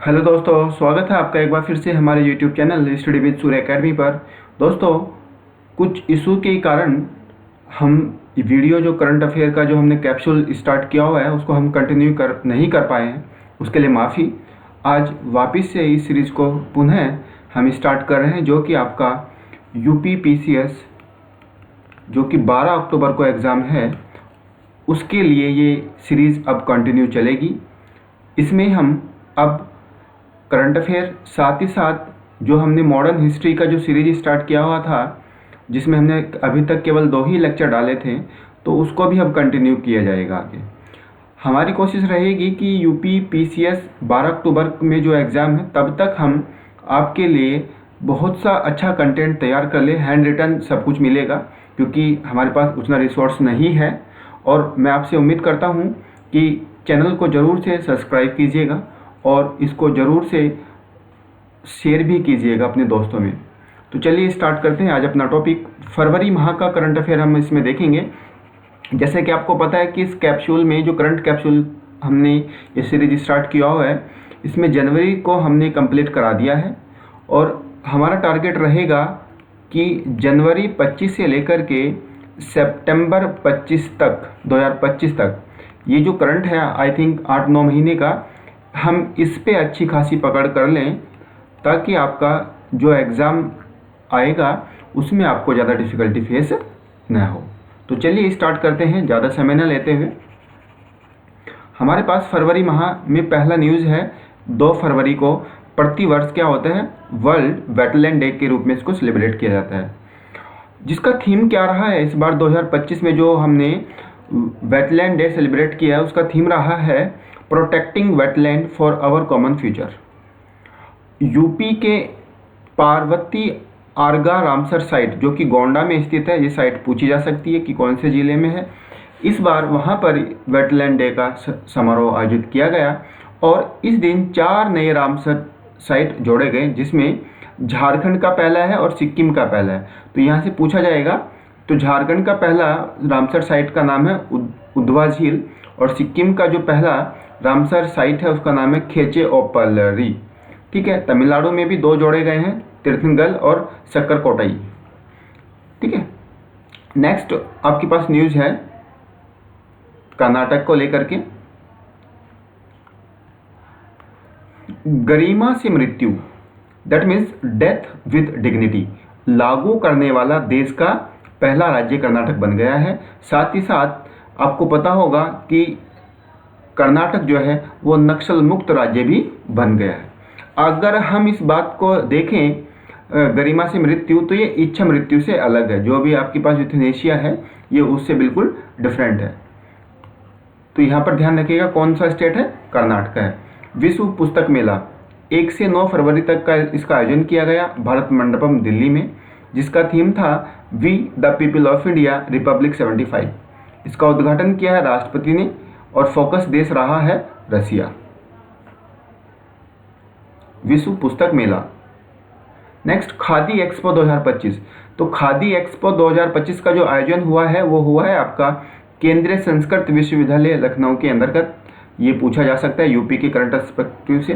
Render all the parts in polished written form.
Hello दोस्तों, स्वागत है आपका एक बार फिर से हमारे YouTube channel study with Surya academy पर। दोस्तों, कुछ इशू के कारण हम वीडियो जो करंट अफेयर का जो हमने कैप्सूल स्टार्ट किया हुआ है उसको हम कंटिन्यू नहीं कर पाए हैं, उसके लिए माफ़ी। आज वापस से इस सीरीज़ को पुनः हम स्टार्ट कर रहे हैं, जो कि आपका यूपी पीसीएस जो कि 12 अक्टूबर को एग्ज़ाम है, उसके लिए ये सीरीज़ अब कंटिन्यू चलेगी। इसमें हम अब करंट अफेयर साथ ही साथ जो हमने मॉडर्न हिस्ट्री का जो सीरीज स्टार्ट किया हुआ था, जिसमें हमने अभी तक केवल 2 ही लेक्चर डाले थे, तो उसको भी अब कंटिन्यू किया जाएगा आगे। हमारी कोशिश रहेगी कि यूपी पीसीएस 12 अक्टूबर में जो एग्ज़ाम है तब तक हम आपके लिए बहुत सा अच्छा कंटेंट तैयार कर ले। हैंड रिटन सब कुछ मिलेगा, क्योंकि हमारे पास उतना रिसोर्स नहीं है। और मैं आपसे उम्मीद करता हूँ कि चैनल को ज़रूर से सब्सक्राइब कीजिएगा और इसको ज़रूर से शेयर भी कीजिएगा अपने दोस्तों में। तो चलिए स्टार्ट करते हैं आज अपना टॉपिक। फरवरी माह का करंट अफेयर हम इसमें देखेंगे। जैसे कि आपको पता है कि इस कैप्सूल में जो करंट कैप्सूल हमने ये सीरीज स्टार्ट किया हुआ है, इसमें जनवरी को हमने कंप्लीट करा दिया है और हमारा टारगेट रहेगा कि जनवरी 25 से लेकर के सितंबर 25 तक 2025 तक ये जो करंट है, आई थिंक 8-9 महीने का, हम इस पे अच्छी खासी पकड़ कर लें, ताकि आपका जो एग्ज़ाम आएगा उसमें आपको ज़्यादा डिफ़िकल्टी फेस न हो। तो चलिए स्टार्ट करते हैं, ज़्यादा समय न लेते हुए। हमारे पास फरवरी माह में पहला न्यूज़ है। 2 फरवरी को प्रतिवर्ष क्या होता है, वर्ल्ड वेटलैंड डे के रूप में इसको सेलिब्रेट किया जाता है। जिसका थीम क्या रहा है इस बार 2025 में जो हमने वेटलैंड डे सेलिब्रेट किया है, उसका थीम रहा है protecting wetland for our common future. UP के पार्वती आरगा रामसर साइट, जो कि गोंडा में स्थित है, ये साइट पूछी जा सकती है कि कौन से ज़िले में है। इस बार वहाँ पर वेटलैंड डे का समारोह आयोजित किया गया और इस दिन 4 नए रामसर साइट जोड़े गए, जिसमें झारखंड का पहला है और सिक्किम का पहला है। तो यहाँ से पूछा जाएगा, तो झारखंड का पहला रामसर साइट का नाम है उधवा झील और सिक्किम का जो पहला रामसर साइट है उसका नाम है खेचे ओपलरी। ठीक है। तमिलनाडु में भी 2 जोड़े गए हैं, तीर्थंगल और सक्करकोटाई। ठीक है। नेक्स्ट आपके पास न्यूज़ है कर्नाटक को लेकर के। गरिमा से मृत्यु, that means death with dignity, लागू करने वाला देश का पहला राज्य कर्नाटक बन गया है। साथ ही साथ आपको पता होगा कि कर्नाटक जो है वो नक्सल मुक्त राज्य भी बन गया है। अगर हम इस बात को देखें गरिमा से मृत्यु, तो ये इच्छा मृत्यु से अलग है। जो भी आपके पास यूथेनेशिया है ये उससे बिल्कुल डिफरेंट है। तो यहाँ पर ध्यान रखिएगा कौन सा स्टेट है, कर्नाटक है। विश्व पुस्तक मेला 1 से 9 फरवरी तक का इसका आयोजन किया गया भारत मंडपम दिल्ली में, जिसका थीम था we the people of India republic 75। इसका उद्घाटन किया है राष्ट्रपति ने और फोकस देश रहा है रसिया। विश्व पुस्तक मेला। Next khadi expo 2025। तो खादी एक्सपो 2025 का जो आयोजन हुआ है वो हुआ है आपका केंद्रीय संस्कृत विश्वविद्यालय लखनऊ के अंतर्गत। ये पूछा जा सकता है यूपी के करंट पर्सपेक्टिव से।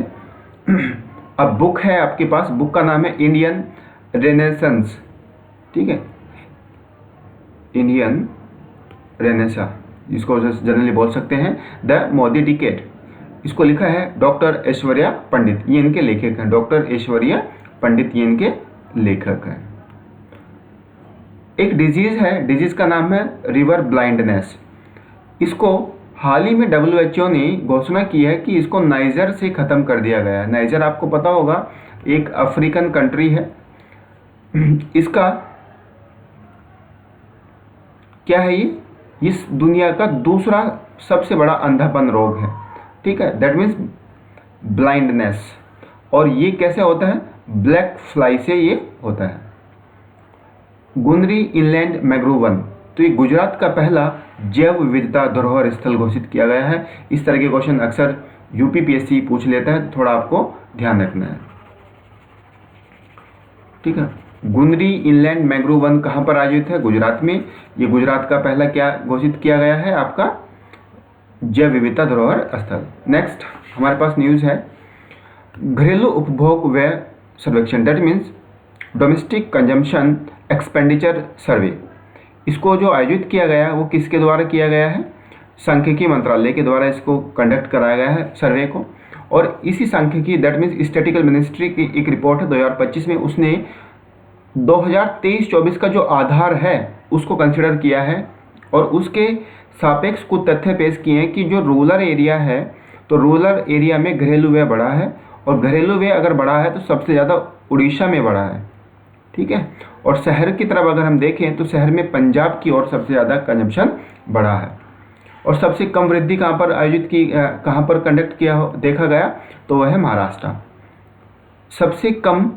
अब बुक है आपके पास, बुक का नाम है इंडियन रेनेसेंस। ठीक है, इंडियन रेनेसा, इसको जनरली बोल सकते हैं द मोदी डिकेड। इसको लिखा है डॉक्टर ऐश्वर्या पंडित, ये इनके लेखक हैं। डॉक्टर ऐश्वर्या पंडित ये इनके लेखक हैं। एक डिजीज़ है, डिजीज़ का नाम है रिवर ब्लाइंडनेस। इसको हाल ही में WHO ने घोषणा की है कि इसको नाइजर से ख़त्म कर दिया गया है। नाइजर आपको पता होगा एक अफ्रीकन कंट्री है। इसका क्या है, ये इस दुनिया का दूसरा सबसे बड़ा अंधापन रोग है। ठीक है, दैट मीन्स ब्लाइंडनेस। और ये कैसे होता है, ब्लैक फ्लाई से ये होता है। गुंदरी इनलैंड मैंग्रोव वन, तो ये गुजरात का पहला जैव विविधता धरोहर स्थल घोषित किया गया है। इस तरह के क्वेश्चन अक्सर यूपीपीएससी पूछ लेता है, तो थोड़ा आपको ध्यान रखना है। ठीक है। गुंदरी इनलैंड मैंग्रोव वन कहाँ पर आयोजित है, गुजरात में। ये गुजरात का पहला क्या घोषित किया गया है, आपका जैव विविधता धरोहर स्थल। नेक्स्ट हमारे पास न्यूज़ है घरेलू उपभोग व्यय सर्वेक्षण, that means domestic consumption expenditure सर्वे। इसको जो आयोजित किया गया वो किसके द्वारा किया गया है? सांख्यिकी मंत्रालय के द्वारा इसको कंडक्ट कराया गया है सर्वे को। और इसी सांख्यिकी दैट मीन्स स्टैटिस्टिकल मिनिस्ट्री की एक रिपोर्ट है 2025 में, उसने 2023-24 का जो आधार है उसको कंसिडर किया है और उसके सापेक्ष कुछ तथ्य पेश किए हैं कि जो रूरल एरिया है तो रूरल एरिया में घरेलू व्यय बढ़ा है, और घरेलू व्यय अगर बढ़ा है तो सबसे ज़्यादा उड़ीसा में बढ़ा है, ठीक है। और शहर की तरफ अगर हम देखें तो शहर में पंजाब की ओर सबसे ज़्यादा कंजम्पशन बढ़ा है। और सबसे कम वृद्धि कहाँ पर आयोजित की, कहाँ पर कंडक्ट किया देखा गया, तो वह है महाराष्ट्र। सबसे कम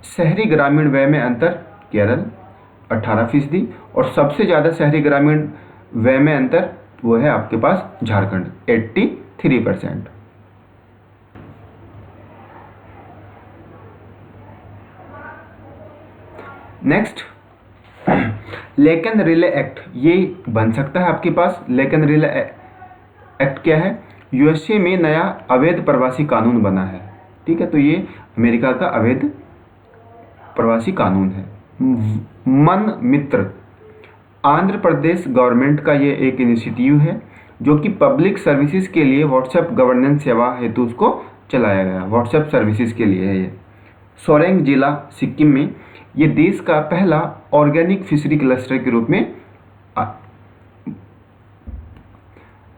शहरी ग्रामीण व्यय में अंतर केरल 18%, और सबसे ज़्यादा शहरी ग्रामीण व्यय में अंतर वो है आपके पास झारखंड 83%। नेक्स्ट, लेकिन रिले एक्ट, ये बन सकता है आपके पास। लेकिन रिले एक्ट क्या है? यूएसए में नया अवैध प्रवासी कानून बना है, ठीक है। तो ये अमेरिका का अवैध प्रवासी कानून है। मन मित्र, आंध्र प्रदेश गवर्नमेंट का ये एक इनिशिएटिव है जो कि पब्लिक सर्विसेज के लिए व्हाट्सएप गवर्नेंस सेवा हेतु उसको चलाया गया, व्हाट्सएप सर्विसेज के लिए है ये। सोरेंग जिला सिक्किम में ये देश का पहला ऑर्गेनिक फिशरी क्लस्टर के रूप में,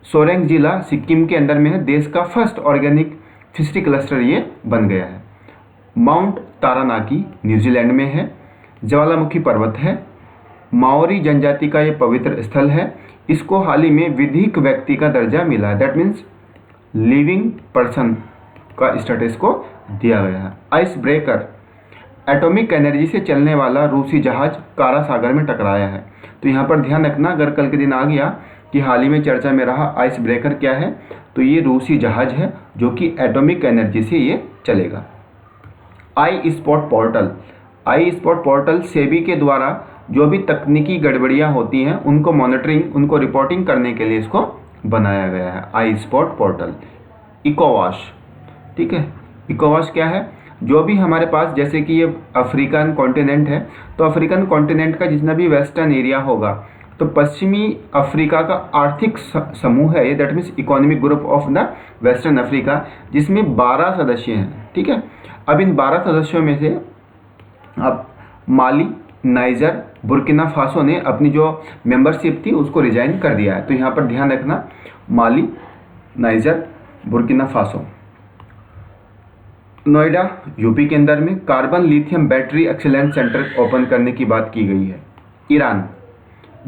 सोरेंग जिला सिक्किम के अंदर में है, देश का फर्स्ट ऑर्गेनिक फिशरी क्लस्टर ये बन गया है। माउंट तारानाकी न्यूजीलैंड में है, ज्वालामुखी पर्वत है, माओरी जनजाति का ये पवित्र स्थल है। इसको हाल ही में विधिक व्यक्ति का दर्जा मिला है, दैट मीन्स लिविंग पर्सन का स्टेटस को दिया गया है। आइस ब्रेकर, एटॉमिक एनर्जी से चलने वाला रूसी जहाज कारा सागर में टकराया है। तो यहाँ पर ध्यान रखना, अगर कल के दिन आ गया कि हाल ही में चर्चा में रहा आइस ब्रेकर क्या है, तो ये रूसी जहाज है जो कि एटॉमिक एनर्जी से ये चलेगा। आई स्पॉट पोर्टल, आई स्पॉट पोर्टल सेबी के द्वारा जो भी तकनीकी गड़बड़ियाँ होती हैं उनको मॉनिटरिंग, उनको रिपोर्टिंग करने के लिए इसको बनाया गया है आई स्पॉट पोर्टल। इकोवास, ठीक है। इकोवास क्या है? जो भी हमारे पास, जैसे कि ये अफ्रीकन कॉन्टिनेंट है, तो अफ्रीकन कॉन्टिनेंट का जितना भी वेस्टर्न एरिया होगा तो पश्चिमी अफ्रीका का आर्थिक समूह है ये, that means economic group of the western Africa, जिसमें 12 सदस्य हैं, ठीक है। अब इन 12 सदस्यों में से अब माली, नाइजर, बुर्किना फासो ने अपनी जो मेंबरशिप थी उसको रिजाइन कर दिया है। तो यहाँ पर ध्यान रखना, Mali, Niger, Burkina Faso. Noida UP के अंदर में carbon lithium battery excellence centre open करने की बात की गई है। ईरान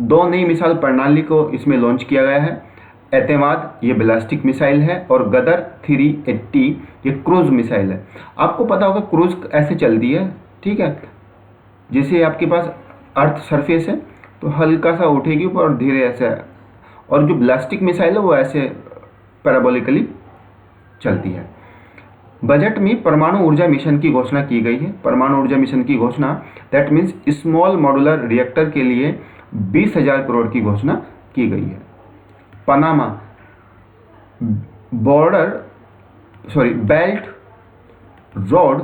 2 नई मिसाइल प्रणाली को इसमें लॉन्च किया गया है। एतेमाद ये बैलिस्टिक मिसाइल है और गदर 380 ये क्रूज मिसाइल है। आपको पता होगा क्रूज ऐसे चलती है, ठीक है, जैसे आपके पास अर्थ सरफेस है तो हल्का सा उठेगी ऊपर और धीरे ऐसे, और जो बैलिस्टिक मिसाइल है वो ऐसे पैराबोलिकली चलती है। बजट में परमाणु ऊर्जा मिशन की घोषणा की गई है। परमाणु ऊर्जा मिशन की घोषणा, that means small modular reactor के लिए 20,000 करोड़ की घोषणा की गई है। पनामा बेल्ट रोड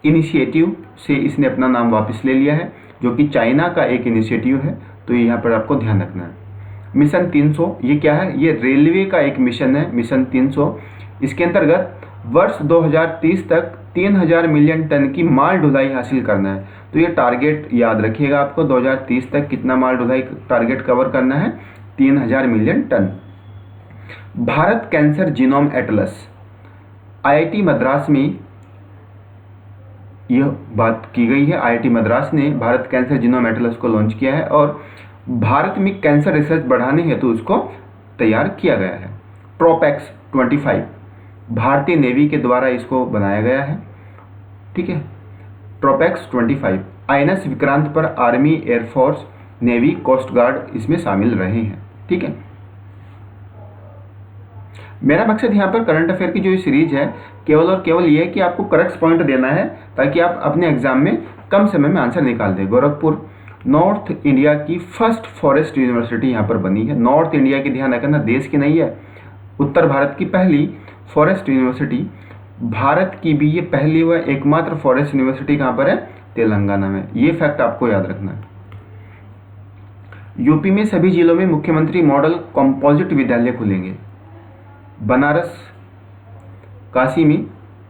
इनिशिएटिव से इसने अपना नाम वापस ले लिया है, जो कि चाइना का एक इनिशिएटिव है। तो यहाँ पर आपको ध्यान रखना है। मिशन 300 ये क्या है? ये रेलवे का एक मिशन है, मिशन 300। इसके अंतर्गत वर्ष 2030 तक 3000 मिलियन टन की माल ढुलाई हासिल करना है। तो ये टारगेट याद रखिएगा आपको, 2030 तक कितना माल ढुलाई टारगेट कवर करना है? 3000 million ton. Bharat cancer genome atlas, IIT Madras में यह बात की गई है। आईआईटी मद्रास ने भारत कैंसर जीनोम एटलस को लॉन्च किया है और भारत में कैंसर रिसर्च बढ़ाने हेतु उसको तैयार किया गया है। ट्रोपैक्स 25 भारतीय नेवी के द्वारा इसको बनाया गया है, ठीक है। ट्रोपैक्स 25 आईएनएस विक्रांत पर army, air force, navy, coast guard इसमें शामिल रहे हैं, ठीक है। मेरा मकसद यहाँ पर करंट अफेयर की जो ये सीरीज है केवल और केवल ये है कि आपको करेक्ट पॉइंट देना है ताकि आप अपने एग्जाम में कम समय में आंसर निकाल दें। गोरखपुर नॉर्थ इंडिया की फर्स्ट फॉरेस्ट यूनिवर्सिटी यहाँ पर बनी है। नॉर्थ इंडिया की, ध्यान रखना, देश की नहीं है, उत्तर भारत की पहली फॉरेस्ट यूनिवर्सिटी भारत की भी ये पहली व एकमात्र फॉरेस्ट यूनिवर्सिटी कहाँ पर है? तेलंगाना में। ये फैक्ट आपको याद रखना है। यूपी में सभी जिलों में मुख्यमंत्री मॉडल कंपोजिट विद्यालय खुलेंगे। बनारस, काशी में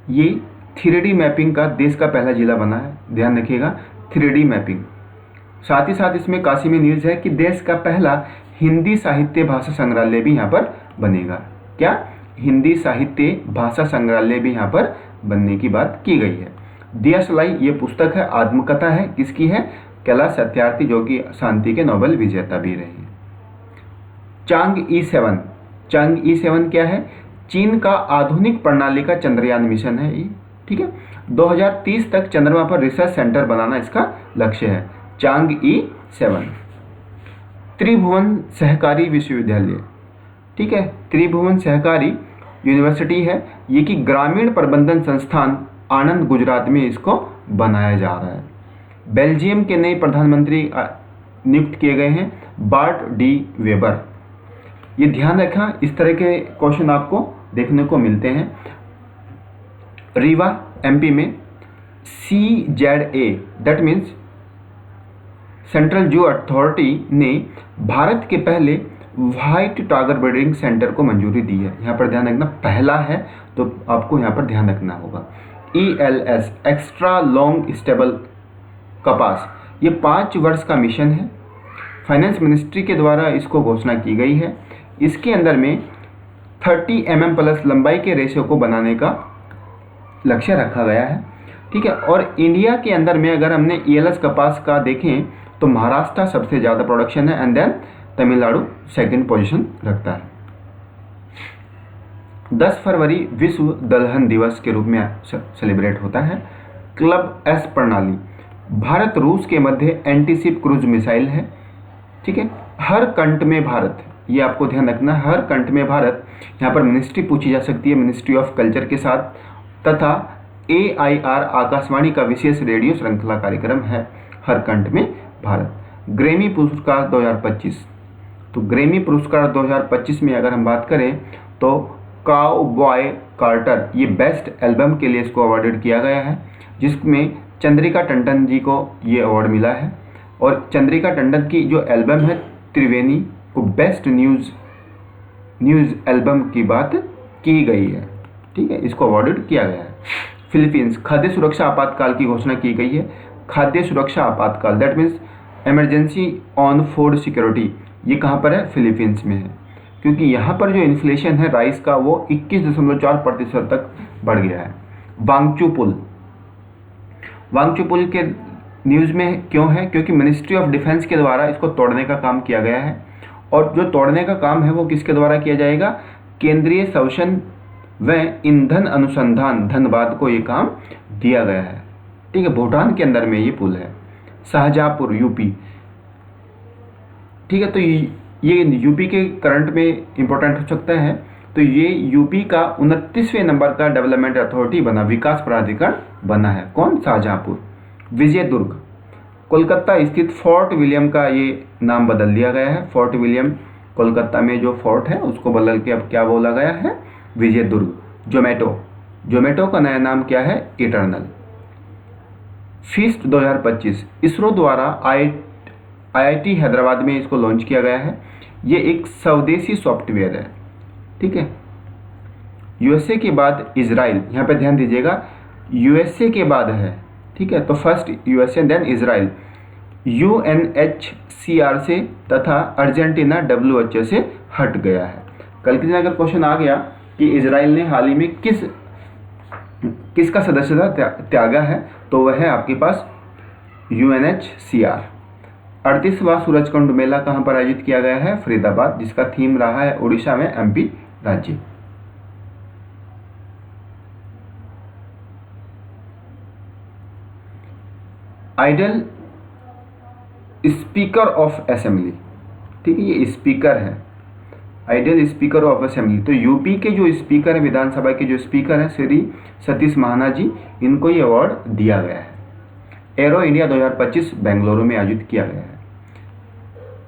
ये 3D मैपिंग का देश का पहला जिला बना है, ध्यान रखिएगा, 3D मैपिंग। साथ ही साथ इसमें काशी में न्यूज़ है कि देश का पहला हिंदी साहित्य भाषा संग्रहालय भी यहाँ पर बनेगा। क्या? हिंदी साहित्य भाषा संग्रहालय भी यहाँ पर बनने की बात की गई है। दिया सलाई ये पुस्तक है, आत्मकथा है, किसकी है? कैलाश सत्यार्थी, जो कि शांति के नोबेल विजेता भी रहे हैं। चांग-ई 7, चांग-ई 7 क्या है? चीन का आधुनिक प्रणाली का चंद्रयान मिशन है ये, ठीक है। 2030 तक चंद्रमा पर रिसर्च सेंटर बनाना इसका लक्ष्य है। चांग-ई 7। त्रिभुवन सहकारी विश्वविद्यालय, ठीक है, त्रिभुवन सहकारी यूनिवर्सिटी है ये, कि ग्रामीण प्रबंधन संस्थान आनंद गुजरात में इसको बनाया जा रहा है। बेल्जियम के नए प्रधानमंत्री नियुक्त किए गए हैं, बार्ट डी वेबर। ये ध्यान रखना, इस तरह के क्वेश्चन आपको देखने को मिलते हैं। रीवा एमपी में CZA that means central zoo authority ने भारत के पहले व्हाइट टाइगर ब्रीडिंग सेंटर को मंजूरी दी है। यहाँ पर ध्यान रखना, पहला है तो आपको यहाँ पर ध्यान रखना होगा। ELS एक्स्ट्रा लॉन्ग स्टेबल कपास, ये 5 वर्ष का मिशन है। फाइनेंस मिनिस्ट्री के द्वारा इसको घोषणा की गई है। इसके अंदर में 30 mm प्लस लंबाई के रेशो को बनाने का लक्ष्य रखा गया है, ठीक है। और इंडिया के अंदर में अगर हमने ELS कपास का देखें तो महाराष्ट्र सबसे ज़्यादा प्रोडक्शन है, and then Tamil Nadu second position रखता है। 10 फरवरी विश्व दलहन दिवस के रूप में सेलिब्रेट होता है। क्लब S प्रणाली भारत रूस के मध्य एंटीशिप क्रूज मिसाइल है, ठीक है। हर कंट में भारत, ये आपको ध्यान रखना, हर कंट में भारत। यहाँ पर मिनिस्ट्री पूछी जा सकती है, मिनिस्ट्री ऑफ कल्चर के साथ, तथा AIR आकाशवाणी का विशेष रेडियो श्रृंखला कार्यक्रम है, हर कंट में भारत। ग्रैमी पुरस्कार 2025, तो ग्रैमी पुरस्कार 2025 में अगर हम बात करें तो काउबॉय कार्टर, ये बेस्ट एल्बम के लिए इसको अवार्डेड किया गया है, जिसमें चंद्रिका टंडन जी को ये अवार्ड मिला है। और चंद्रिका टंडन की जो एल्बम है त्रिवेणी को बेस्ट न्यूज़ एल्बम की बात की गई है, ठीक है, इसको अवार्डेड किया गया है। फिलीपींस खाद्य सुरक्षा आपातकाल की घोषणा की गई है। खाद्य सुरक्षा आपातकाल that means emergency on food security, ये कहाँ पर है? फिलीपींस में है, क्योंकि यहाँ पर जो इन्फ्लेशन है राइस का वो 21.4% तक बढ़ गया है। वांगचू पुल के न्यूज़ में क्यों है? क्योंकि मिनिस्ट्री ऑफ डिफेंस के द्वारा इसको तोड़ने का काम किया गया है, और जो तोड़ने का काम है वो किसके द्वारा किया जाएगा? केंद्रीय श्वसन व ईंधन अनुसंधान धनबाद को ये काम दिया गया है, ठीक है। भूटान के अंदर में ये पुल है। शाहजहाँपुर यूपी, ठीक है, तो ये यूपी के करंट में इंपॉर्टेंट हो सकता है। तो ये यूपी का 29वें नंबर का डेवलपमेंट अथॉरिटी बना, विकास प्राधिकरण बना है। कौन? शाहजहाँपुर। विजयदुर्ग कोलकाता स्थित फोर्ट विलियम का ये नाम बदल दिया गया है। फोर्ट विलियम कोलकाता में जो फोर्ट है उसको बदल के अब क्या बोला गया है? विजयदुर्ग। जोमेटो का नया नाम क्या है? इटर्नल। फीस्ट 2025 इसरो द्वारा IIT हैदराबाद में इसको लॉन्च किया गया है। ये एक स्वदेशी सॉफ्टवेयर है, ठीक है। USA के बाद इजराइल, यहाँ पे ध्यान दीजिएगा, USA के बाद है, ठीक है, तो first USA then Israel. UNHCR से तथा अर्जेंटीना WHO से हट गया है। कल के दिन अगर क्वेश्चन आ गया कि इजराइल ने हाल ही में किसका सदस्यता त्यागा है, तो वह है आपके पास UNHCR। 38वां सूरजकुंड मेला कहाँ पर आयोजित किया गया है? फरीदाबाद, जिसका थीम रहा है उड़ीसा में MP राज्य। आइडल स्पीकर ऑफ असेंबली, ठीक है, ये स्पीकर है, आइडियल स्पीकर ऑफ असेंबली। तो यूपी के जो स्पीकर हैं, विधानसभा के जो स्पीकर हैं श्री सतीश महाना जी, इनको ये अवार्ड दिया गया है। एरो इंडिया 2025 बेंगलुरु में आयोजित किया गया है।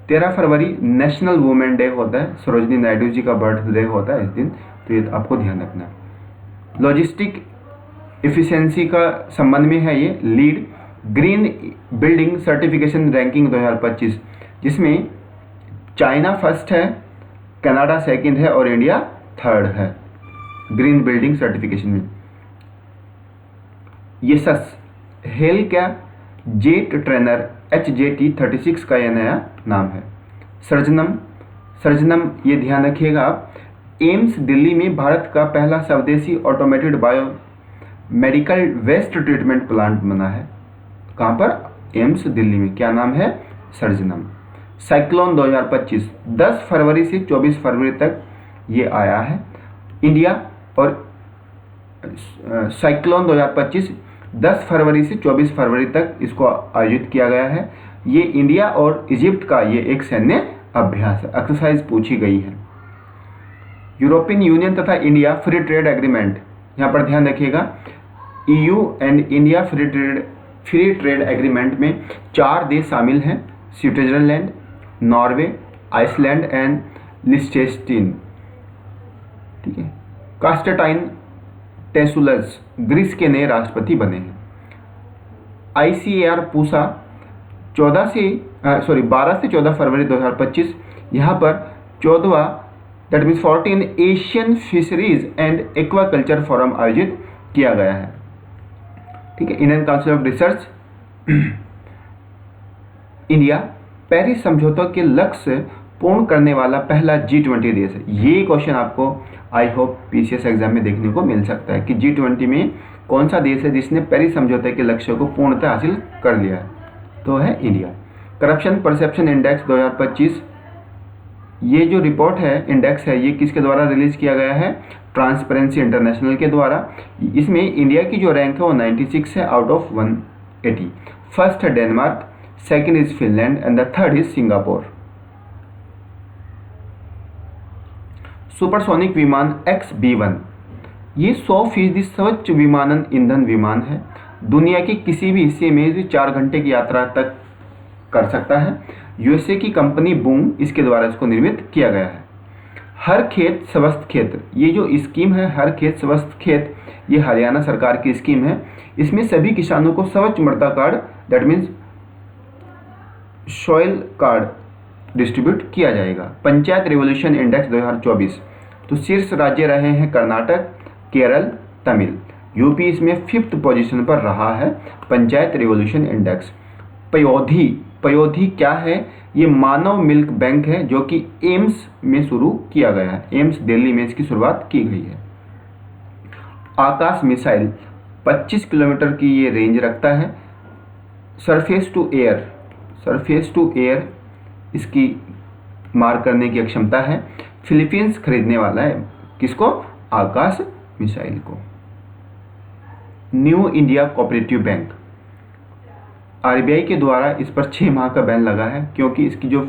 13 फरवरी नेशनल वुमेन डे होता है, सरोजनी नायडू जी का बर्थडे होता है इस दिन, तो ये आपको ध्यान रखना है। लॉजिस्टिक इफ़िशेंसी का संबंध में है ये lead green building certification ranking 2025, जिसमें चाइना फर्स्ट है, कनाडा सेकंड है और इंडिया थर्ड है ग्रीन बिल्डिंग सर्टिफिकेशन में। यशस हेल का जेट ट्रेनर HJT-36 का यह नया नाम है। सर्जनम ये ध्यान रखिएगा आप, एम्स दिल्ली में भारत का पहला स्वदेशी automated bio medical waste treatment plant बना है। कहाँ पर? एम्स दिल्ली में। क्या नाम है? सर्जनम। साइक्लोन 2025 10 फरवरी से 24 फरवरी तक ये आया है इंडिया, और साइक्लोन 2025 10 फरवरी से 24 फरवरी तक इसको आयोजित किया गया है। ये इंडिया और इजिप्ट का ये एक सैन्य अभ्यास एक्सरसाइज पूछी गई है। यूरोपियन यूनियन तथा इंडिया फ्री ट्रेड एग्रीमेंट, यहाँ पर ध्यान रखिएगा, EU and India free trade agreement में 4 देश शामिल हैं, स्विट्जरलैंड, नॉर्वे, आइसलैंड एंड लिechtenstein। ठीक है। कास्टेटाइन टेसुलस ग्रीस के नए राष्ट्रपति बने हैं। ICAR पूसा 12 से 14 फरवरी 2025 यहाँ पर 14वां that means 14 Asian fisheries and aquaculture forum आयोजित किया गया है। ठीक है। Indian council of research India Paris समझौतों के लक्ष्य पूर्ण करने वाला पहला G20 देश है। ये क्वेश्चन आपको आई होप PCS एग्जाम में देखने को मिल सकता है कि G20 में कौन सा देश है जिसने पेरिस समझौते के लक्ष्य को पूर्णतः हासिल कर लिया है, तो है इंडिया। करप्शन परसेप्शन इंडेक्स 2025, ये जो रिपोर्ट है, इंडेक्स है, ये किसके द्वारा रिलीज किया गया है? ट्रांसपेरेंसी इंटरनेशनल के द्वारा। इसमें इंडिया की जो रैंक है वो 96 है आउट ऑफ 180। फर्स्ट है Denmark, second is Finland and the third is Singapore. Supersonic विमान XB-1 ये 100% स्वच्छ विमानन ईंधन विमान है। दुनिया के किसी भी हिस्से में 4 घंटे की यात्रा तक कर सकता है। USA की कंपनी बूम इसके द्वारा इसको निर्मित किया गया है। हर खेत स्वस्थ खेत, ये जो स्कीम है हर खेत स्वस्थ खेत, ये हरियाणा सरकार की स्कीम है। इसमें सभी किसानों को स्वच्छ मृदा card that means soil card distribute किया जाएगा। पंचायत रिवोल्यूशन इंडेक्स 2024, तो शीर्ष राज्य रहे हैं कर्नाटक, केरल, तमिल। यूपी इसमें 5th पोजीशन पर रहा है पंचायत रिवोल्यूशन इंडेक्स। पयोधी क्या है? ये मानव मिल्क बैंक है जो कि एम्स में शुरू किया गया है। एम्स दिल्ली में इसकी शुरुआत की गई है। आकाश मिसाइल 25 किलोमीटर की ये रेंज रखता है। सरफेस टू एयर इसकी मार करने की क्षमता है। फिलीपींस खरीदने वाला है किसको? आकाश मिसाइल को। New India cooperative bank, RBI के द्वारा इस पर 6 माह का बैन लगा है क्योंकि इसकी जो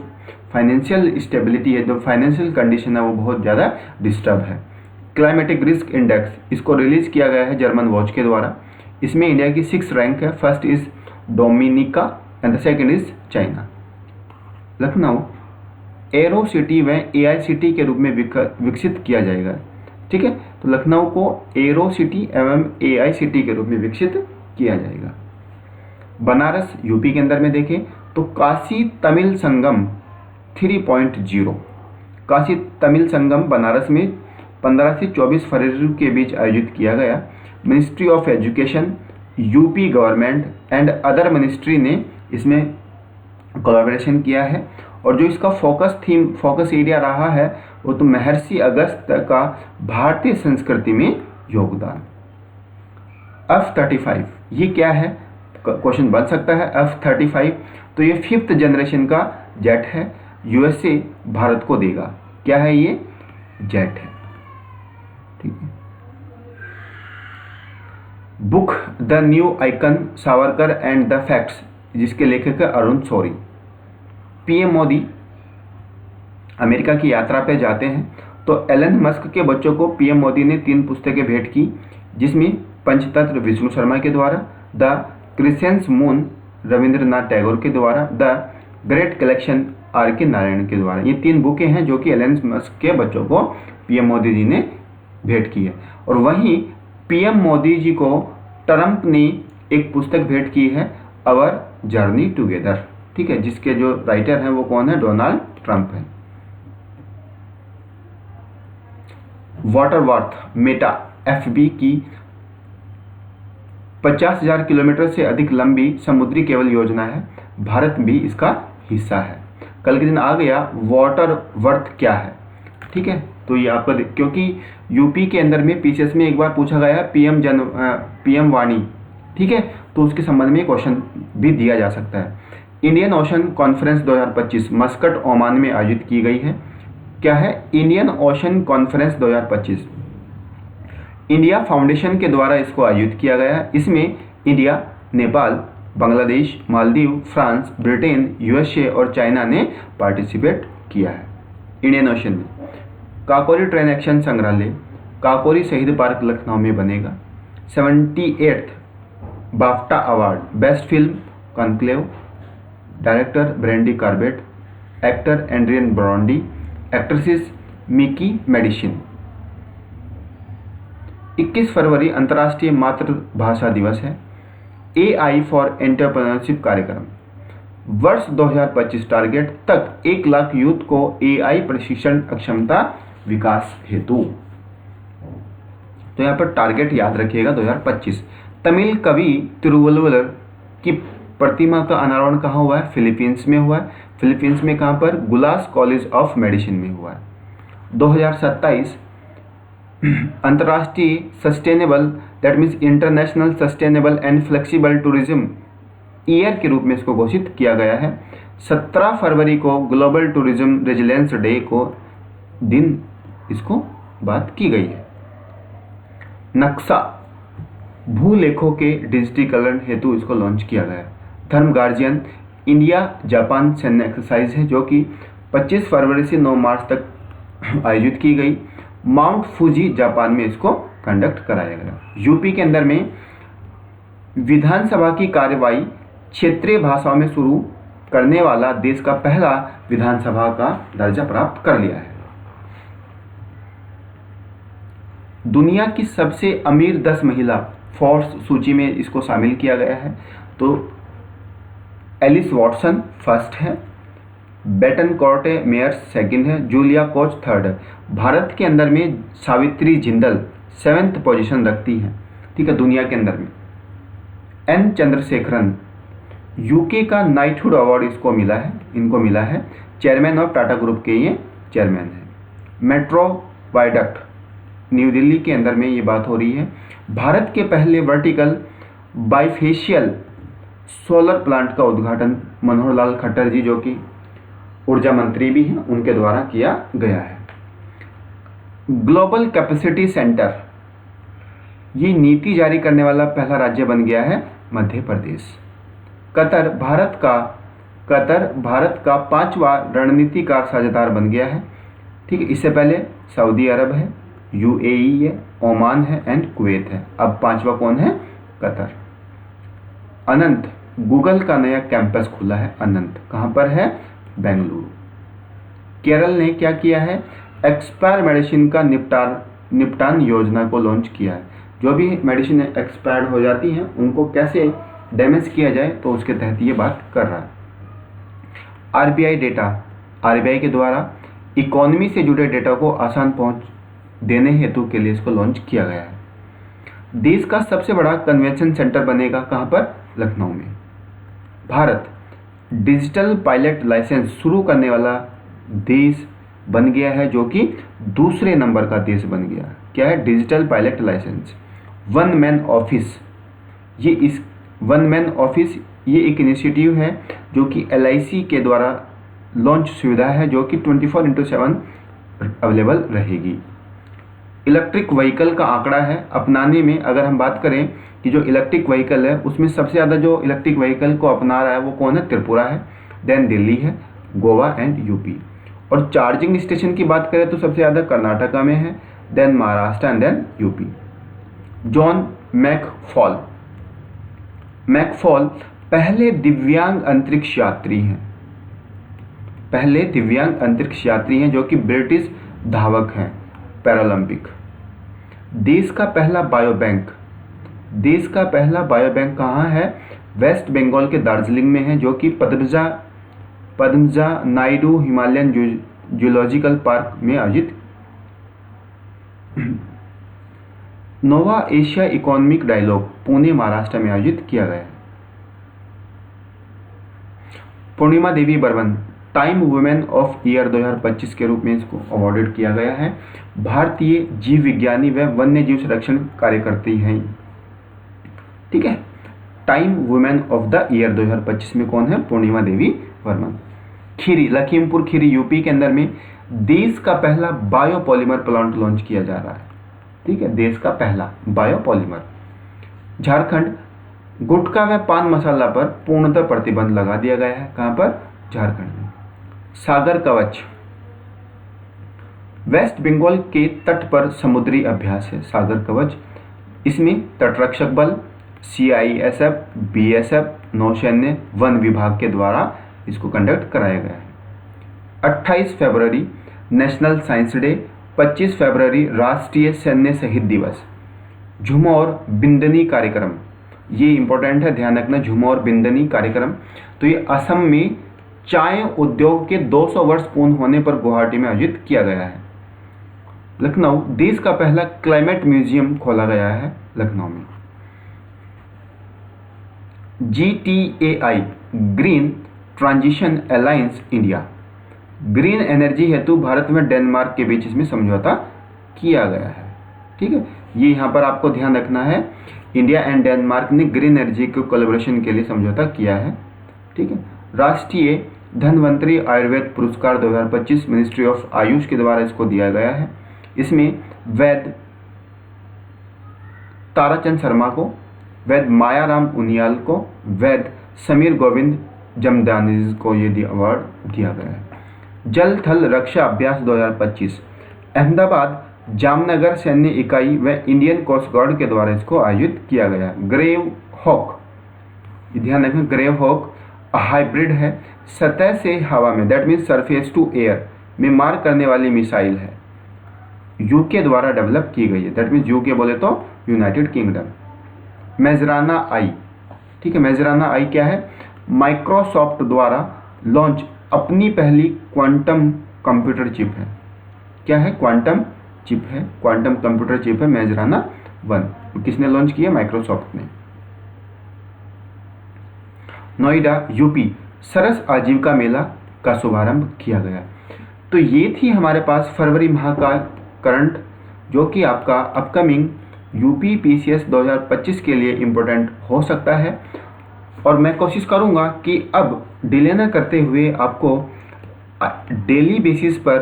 फाइनेंशियल स्टेबिलिटी है, जो फाइनेंशियल कंडीशन है वो बहुत ज़्यादा डिस्टर्ब है। क्लाइमेटिक रिस्क इंडेक्स इसको रिलीज किया गया है जर्मन वॉच के द्वारा। इसमें इंडिया की 6th रैंक है। First is Dominica and the second is China. Lucknow aero city व AI सिटी के रूप में विकसित किया जाएगा। ठीक है, तो लखनऊ को एरो सिटी एवं AI सिटी के रूप में विकसित किया जाएगा। बनारस यूपी के अंदर में देखें तो काशी तमिल संगम 3.0, काशी तमिल संगम बनारस में 15 से 24 फरवरी के बीच आयोजित किया गया। Ministry of education, UP government and other ministry ने इसमें कोलैबोरेशन किया है। और जो इसका फोकस एरिया रहा है वो तो महर्षि अगस्त का भारतीय संस्कृति में योगदान। F-35 ये क्या है? क्वेश्चन बन सकता है। F-35 तो ये 5th जनरेशन का जेट है, USA भारत को देगा। क्या है ये? जेट है। ठीक है। Book the new icon Savarkar and the facts, जिसके लेखक है अरुण शौरी। PM मोदी अमेरिका की यात्रा पे जाते हैं तो एलन मस्क के बच्चों को PM मोदी ने 3 पुस्तकें भेंट की, जिसमें पंचतंत्र विष्णु शर्मा के द्वारा, द क्रिसेंस मून रविंद्रनाथ टैगोर के द्वारा, the great collection RK Narayan के द्वारा। ये 3 बुकें हैं जो कि एलन मस्क के बच्चों को PM मोदी जी ने भेंट की है। और वहीं पीएम मोदी जी को ट्रंप ने एक पुस्तक भेंट की है, अवर जर्नी टुगेदर, ठीक है, जिसके जो राइटर हैं वो कौन है, डोनाल्ड ट्रंप है। वाटरवर्थ मेटा एफबी की 50,000 किलोमीटर से अधिक लंबी समुद्री केबल योजना है, भारत भी इसका हिस्सा है। कल के दिन आ गया वाटरवर्थ क्या है, ठीक है, तो ये आपका क्योंकि यूपी के अंदर में पीसीएस में एक बार पूछा गया पीएम वाणी, ठीक है, तो उसके संबंध में क्वेश्चन भी दिया जा सकता है। Indian ocean conference 2025 Muscat Oman में आयोजित की गई है। क्या है, Indian ocean conference 2025 India foundation के द्वारा इसको आयोजित किया गया है। इसमें India, Nepal, Bangladesh, Maldives, France, Britain, USA और चाइना ने पार्टिसिपेट किया है। इंडियन ओशन में काकोरी ट्रेन एक्शन संग्रहालय काकोरी शहीद पार्क लखनऊ में बनेगा। 78th BAFTA award best film conclave, director Brady Corbet, actor Adrien Brody, actresses Mikey Madison. 21 फरवरी अंतर्राष्ट्रीय मातृभाषा दिवस है। AI फॉर एंटरप्रेन्योरशिप कार्यक्रम, वर्ष 2025 टारगेट तक 1 लाख यूथ को AI प्रशिक्षण अक्षमता विकास हेतु। तो यहाँ पर टारगेट याद रखिएगा 2025। तमिल कवि तिरुवल्लुवर की प्रतिमा का अनावरण कहाँ हुआ है, फिलीपींस में हुआ है। फिलीपींस में कहाँ पर, गुलास कॉलेज ऑफ मेडिसिन में हुआ है। 2027 अंतर्राष्ट्रीय sustainable that means international sustainable and flexible tourism year के रूप में इसको घोषित किया गया है। 17 फरवरी को ग्लोबल टूरिज्म रेजिलियंस डे को दिन इसको बात की गई है। नक्शा भूलेखों के डिजिटीकरण हेतु इसको लॉन्च किया गया है। धर्म गार्जियन इंडिया जापान सैन्य एक्सरसाइज है जो कि 25 फरवरी से 9 मार्च तक आयोजित की गई। माउंट फूजी जापान में इसको कंडक्ट कराया गया। यूपी के अंदर में विधानसभा की कार्यवाही क्षेत्रीय भाषाओं में शुरू करने वाला देश का पहला विधानसभा का दर्जा प्राप्त कर लिया है। दुनिया की सबसे अमीर 10 महिला फोर्ब्स सूची में इसको शामिल किया गया है। तो एलिस वॉटसन फर्स्ट है, बेटन कॉर्टे मेयर्स सेकंड है, जूलिया कोच थर्ड है। भारत के अंदर में सावित्री जिंदल 7th पोजीशन रखती हैं, ठीक है, दुनिया के अंदर में। एन चंद्रशेखरन यूके का नाइटहुड अवार्ड इनको मिला है। चेयरमैन ऑफ टाटा ग्रुप के ये चेयरमैन है। मेट्रो वायडक्ट न्यू दिल्ली के अंदर में ये बात हो रही है। भारत के पहले वर्टिकल बाइफेशियल सोलर प्लांट का उद्घाटन मनोहर लाल खट्टर जी जो कि ऊर्जा मंत्री भी हैं उनके द्वारा किया गया है। ग्लोबल कैपेसिटी सेंटर ये नीति जारी करने वाला पहला राज्य बन गया है मध्य प्रदेश। कतर भारत का 5वां रणनीतिकार साझेदार बन गया है, ठीक है। इससे पहले सऊदी अरब है, UAE है, ओमान है एंड कुवैत है। अब 5वां कौन है, कतर। अनंत गूगल का नया कैंपस खुला है। अनंत कहाँ पर है, बेंगलुरु। केरल ने क्या किया है, एक्सपायर मेडिसिन का निपटान योजना को लॉन्च किया है। जो भी मेडिसिन एक्सपायर्ड हो जाती हैं उनको कैसे डैमेज किया जाए तो उसके तहत ये बात कर रहा है। RBI डेटा, RBI के द्वारा इकोनॉमी से जुड़े डेटा को आसान पहुंच देने हेतु के लिए इसको लॉन्च किया गया है। देश का सबसे बड़ा कन्वेंशन सेंटर बनेगा कहाँ पर, लखनऊ में। भारत डिजिटल पायलट लाइसेंस शुरू करने वाला देश बन गया है जो कि दूसरे नंबर का देश बन गया। क्या है, digital pilot licence. One man office ये एक इनिशिएटिव है जो कि LIC के द्वारा लॉन्च सुविधा है जो कि 24/7 अवेलेबल रहेगी। इलेक्ट्रिक व्हीकल का आंकड़ा है अपनाने में, अगर हम बात करें कि जो इलेक्ट्रिक व्हीकल है उसमें सबसे ज़्यादा जो इलेक्ट्रिक व्हीकल को अपना रहा है वो कौन है, त्रिपुरा है, देन दिल्ली है, गोवा एंड यूपी। और चार्जिंग स्टेशन की बात करें तो सबसे ज़्यादा कर्नाटका में है, then Maharashtra and then UP. John McFall पहले दिव्यांग अंतरिक्ष यात्री हैं जो कि ब्रिटिश धावक हैं पैरालंपिक। देश का पहला बायो बैंक, देश का पहला बायो बैंक कहाँ है? वेस्ट बंगाल के दार्जिलिंग में है, जो कि Padmaja Naidu Himalayan zoological park में आयोजित। Nova Asia economic dialogue Pune Maharashtra में आयोजित किया गया है। Purnima Devi Barman time women of year 2025 के रूप में इसको अवॉर्डेड किया गया है। भारतीय जीव विज्ञानी व वन्य जीव संरक्षण कार्यकर्ती हैं। ठीक है, time women of the year 2025 में कौन है? पूर्णिमा देवी बर्मन। खीरी, लखीमपुर खीरी यूपी के अंदर में देश का पहला बायोपॉलीमर प्लांट लॉन्च किया जा रहा है। ठीक है, देश का पहला बायोपॉलीमर। झारखंड, गुटखा व पान मसाला पर पूर्णतः प्रतिबंध लगा दिया गया है। कहां पर? झारखंड में। सागर कवच, वेस्ट बंगाल के तट पर समुद्री अभ्यास है सागर कवच। इसमें तटरक्षक बल, CISF, BSF, नौसैन्य, वन विभाग के द्वारा इसको कंडक्ट कराया गया है। 28 फरवरी नेशनल साइंस डे, 25 फरवरी राष्ट्रीय सैन्य शहीद दिवस। झुमौर बिंदनी कार्यक्रम, ये इंपॉर्टेंट है, ध्यान रखना। झुमौर बिंदनी कार्यक्रम, तो ये असम में चाय उद्योग के 200 वर्ष पूर्ण होने पर गुवाहाटी में आयोजित किया गया है। लखनऊ, देश का पहला क्लाइमेट म्यूजियम खोला गया है लखनऊ में। GTAI green transition alliance India, green energy हेतु भारत में डेनमार्क के बीच इसमें समझौता किया गया है। ठीक है, ये यहाँ पर आपको ध्यान रखना है, इंडिया एंड डेनमार्क ने ग्रीन एनर्जी के कोलैबोरेशन के लिए समझौता किया है। ठीक है, राष्ट्रीय धन्वंतरी आयुर्वेद पुरस्कार 2025 मिनिस्ट्री ऑफ आयुष के द्वारा इसको दिया गया है। इसमें वैद्य ताराचंद शर्मा को, वैद्य मायाराम उनियाल को, वैद्य समीर गोविंद जमदानी को ये अवार्ड दिया गया है। जल थल रक्षा अभ्यास 2025 अहमदाबाद जामनगर सैन्य इकाई व इंडियन कोस्ट गार्ड के द्वारा इसको आयोजित किया गया। ग्रेव हॉक, ध्यान रखें, ग्रेव हॉक हाइब्रिड है, सतह से हवा में, that means surface to air में मार करने वाली मिसाइल है, यूके द्वारा डेवलप की गई है। दैट मीन्स यूके बोले तो यूनाइटेड किंगडम। मेजराना आई, ठीक है, मेजराना आई क्या है? माइक्रोसॉफ्ट द्वारा लॉन्च अपनी पहली क्वांटम कंप्यूटर चिप है। क्या है? क्वांटम चिप है, क्वांटम कंप्यूटर चिप है मेजराना 1। किसने लॉन्च किया? माइक्रोसॉफ्ट ने। नोएडा यूपी सरस आजीविका मेला का शुभारंभ किया गया। तो ये थी हमारे पास फरवरी माह का करंट, जो कि आपका अपकमिंग यूपी PCS 2025 के लिए इम्पोर्टेंट हो सकता है। और मैं कोशिश करूंगा कि अब डिले न करते हुए आपको डेली बेसिस पर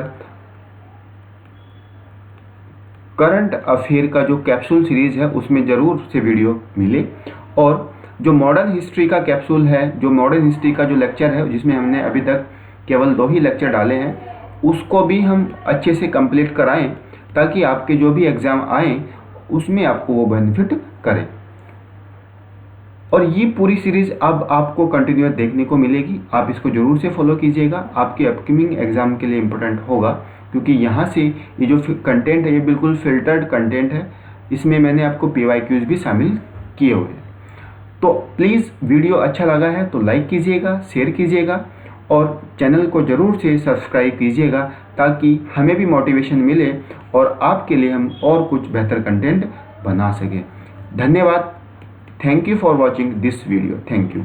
करंट अफेयर का जो कैप्सूल सीरीज है उसमें ज़रूर से वीडियो मिले। और जो मॉडर्न हिस्ट्री का कैप्सूल है, जो मॉडर्न हिस्ट्री का जो लेक्चर है जिसमें हमने अभी तक केवल 2 ही लेक्चर डाले हैं, उसको भी हम अच्छे से कंप्लीट कराएं ताकि आपके जो भी एग्ज़ाम आए उसमें आपको वो बेनिफिट करे। और ये पूरी सीरीज़ अब आपको कंटिन्यूअस देखने को मिलेगी, आप इसको ज़रूर से फॉलो कीजिएगा। आपके अपकमिंग एग्ज़ाम के लिए इम्पोर्टेंट होगा, क्योंकि यहाँ से ये जो कंटेंट है ये बिल्कुल फिल्टर्ड कंटेंट है। इसमें मैंने आपको PYQs भी शामिल किए हुए हैं। तो प्लीज़ वीडियो अच्छा लगा है तो लाइक कीजिएगा, शेयर कीजिएगा और चैनल को ज़रूर से सब्सक्राइब कीजिएगा, ताकि हमें भी मोटिवेशन मिले और आपके लिए हम और कुछ बेहतर कंटेंट बना सकें। धन्यवाद। Thank you for watching this video. Thank you.